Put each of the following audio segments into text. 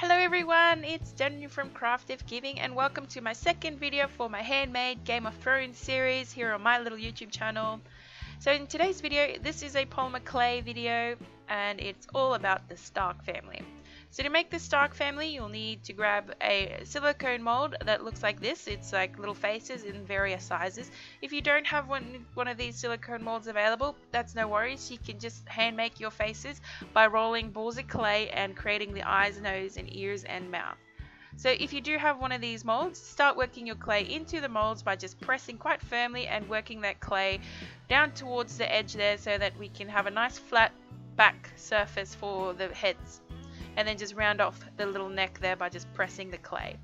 Hello everyone, it's Danrie from Craftofgiving and welcome to my second video for my handmade Game of Thrones series here on my little YouTube channel. So in today's video, this is a polymer clay video and it's all about the Stark family. So to make the Stark family, you'll need to grab a silicone mold that looks like this. It's like little faces in various sizes. If you don't have one of these silicone molds available, that's no worries. You can just hand make your faces by rolling balls of clay and creating the eyes, nose, and ears and mouth. So if you do have one of these molds, start working your clay into the molds by just pressing quite firmly and working that clay down towards the edge there so that we can have a nice flat back surface for the heads. And then just round off the little neck there by just pressing the clay.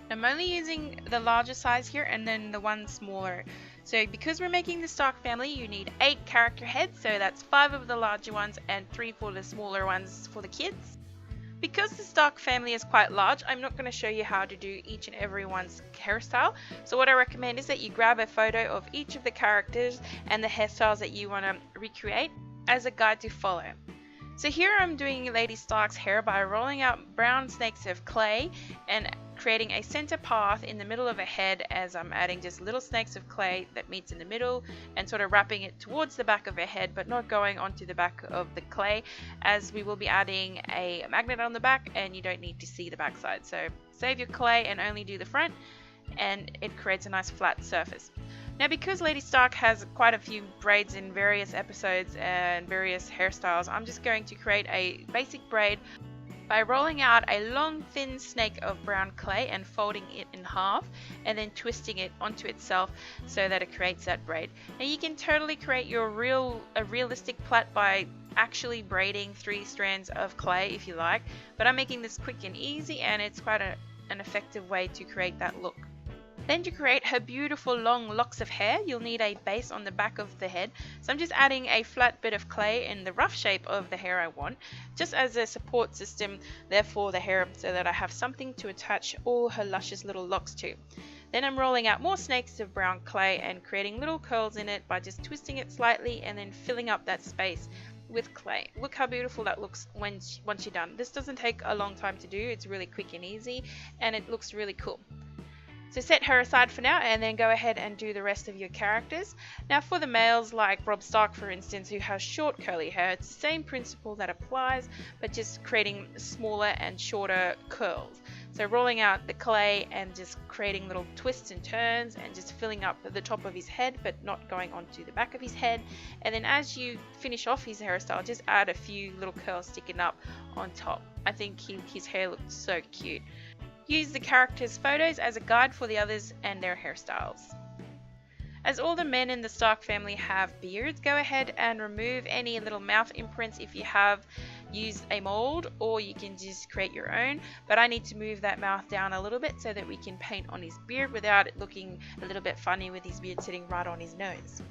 I'm only using the larger size here and then the one smaller. So because we're making the Stark family, you need 8 character heads, so that's 5 of the larger ones and 3 for the smaller ones for the kids. Because the Stark family is quite large, I'm not going to show you how to do each and every one's hairstyle. So what I recommend is that you grab a photo of each of the characters and the hairstyles that you want to recreate as a guide to follow. So here I'm doing Lady Stark's hair by rolling out brown snakes of clay and creating a center path in the middle of a head as I'm adding just little snakes of clay that meets in the middle and sort of wrapping it towards the back of her head but not going onto the back of the clay, as we will be adding a magnet on the back and you don't need to see the back side. So save your clay and only do the front and it creates a nice flat surface. Now because Lady Stark has quite a few braids in various episodes and various hairstyles, I'm just going to create a basic braid by rolling out a long thin snake of brown clay and folding it in half and then twisting it onto itself so that it creates that braid. Now you can totally create a realistic plait by actually braiding 3 strands of clay if you like, but I'm making this quick and easy and it's quite an effective way to create that look. Then to create her beautiful long locks of hair, you'll need a base on the back of the head. So I'm just adding a flat bit of clay in the rough shape of the hair I want, just as a support system there for the hair so that I have something to attach all her luscious little locks to. Then I'm rolling out more snakes of brown clay and creating little curls in it by just twisting it slightly and then filling up that space with clay. Look how beautiful that looks once you're done. This doesn't take a long time to do, it's really quick and easy and it looks really cool. So set her aside for now and then go ahead and do the rest of your characters. Now for the males, like Robb Stark for instance, who has short curly hair, it's the same principle that applies but just creating smaller and shorter curls. So rolling out the clay and just creating little twists and turns and just filling up the top of his head but not going onto the back of his head. And then as you finish off his hairstyle, just add a few little curls sticking up on top. I think his hair looks so cute. Use the characters' photos as a guide for the others and their hairstyles. As all the men in the Stark family have beards, go ahead and remove any little mouth imprints if you have used a mold, or you can just create your own, but I need to move that mouth down a little bit so that we can paint on his beard without it looking a little bit funny with his beard sitting right on his nose.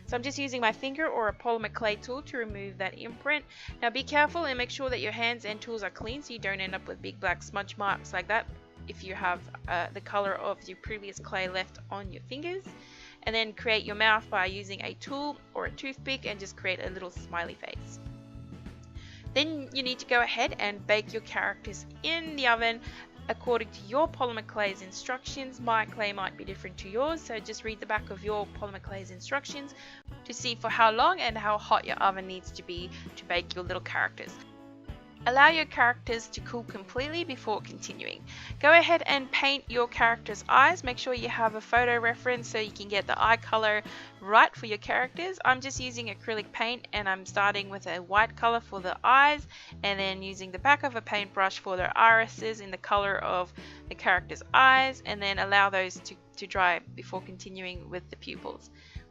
So I'm just using my finger or a polymer clay tool to remove that imprint. Now be careful and make sure that your hands and tools are clean so you don't end up with big black smudge marks like that if you have the color of your previous clay left on your fingers. And then create your mouth by using a tool or a toothpick and just create a little smiley face. Then you need to go ahead and bake your characters in the oven according to your polymer clay's instructions. My clay might be different to yours, so just read the back of your polymer clay's instructions to see for how long and how hot your oven needs to be to bake your little characters. Allow your characters to cool completely before continuing. Go ahead and paint your character's eyes. Make sure you have a photo reference so you can get the eye color right for your characters. I'm just using acrylic paint and I'm starting with a white color for the eyes and then using the back of a paintbrush for their irises in the color of the character's eyes, and then allow those to dry before continuing with the pupils.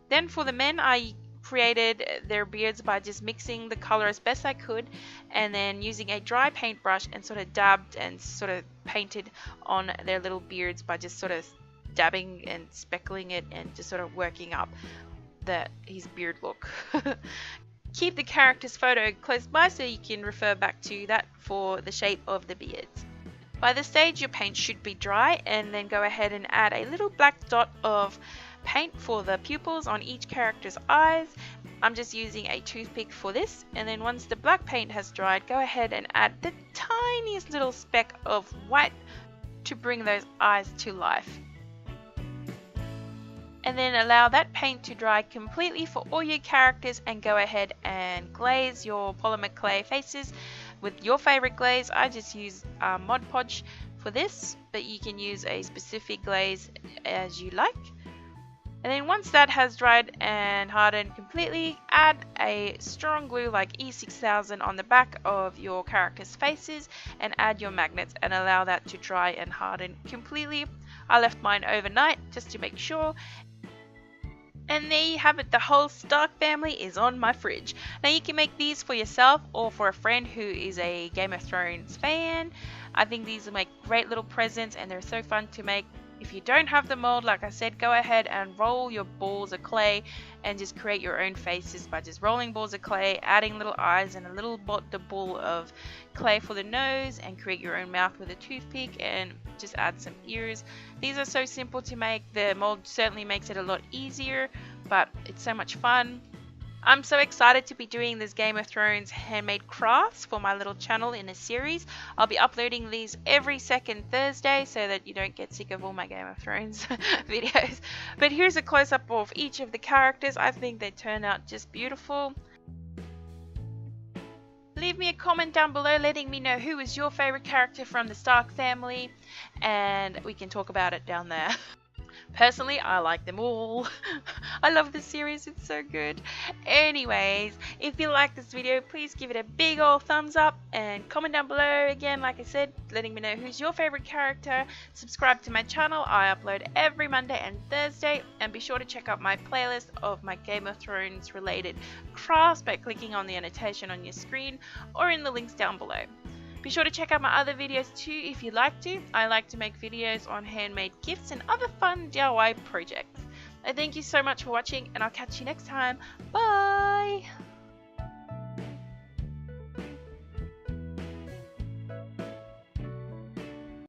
Then for the men, I created their beards by just mixing the color as best I could and then using a dry paintbrush and sort of dabbed and sort of painted on their little beards by just sort of dabbing and speckling it and just sort of working up his beard look. Keep the character's photo close by so you can refer back to that for the shape of the beards. By this stage your paint should be dry, and then go ahead and add a little black dot of paint for the pupils on each character's eyes. I'm just using a toothpick for this, and then once the black paint has dried, go ahead and add the tiniest little speck of white to bring those eyes to life. And then allow that paint to dry completely for all your characters, and go ahead and glaze your polymer clay faces with your favorite glaze. I just use Mod Podge for this, but you can use a specific glaze as you like. And then once that has dried and hardened completely, add a strong glue like E6000 on the back of your characters' faces and add your magnets and allow that to dry and harden completely. I left mine overnight just to make sure. And there you have it, the whole Stark family is on my fridge. Now you can make these for yourself or for a friend who is a Game of Thrones fan. I think these will make great little presents and they're so fun to make. If you don't have the mold, like I said, go ahead and roll your balls of clay and just create your own faces by just rolling balls of clay, adding little eyes and a little ball of clay for the nose, and create your own mouth with a toothpick and just add some ears. These are so simple to make. The mold certainly makes it a lot easier, but it's so much fun. I'm so excited to be doing this Game of Thrones handmade crafts for my little channel in a series. I'll be uploading these every second Thursday so that you don't get sick of all my Game of Thrones videos. But here's a close-up of each of the characters. I think they turn out just beautiful. Leave me a comment down below letting me know who is your favorite character from the Stark family, and we can talk about it down there. Personally, I like them all. I love this series, it's so good. Anyways, if you like this video, please give it a big old thumbs up and comment down below again, like I said, letting me know who's your favorite character. Subscribe to my channel, I upload every Monday and Thursday, and be sure to check out my playlist of my Game of Thrones related crafts by clicking on the annotation on your screen or in the links down below. Be sure to check out my other videos too if you like to. I like to make videos on handmade gifts and other fun DIY projects. I thank you so much for watching, and I'll catch you next time. Bye!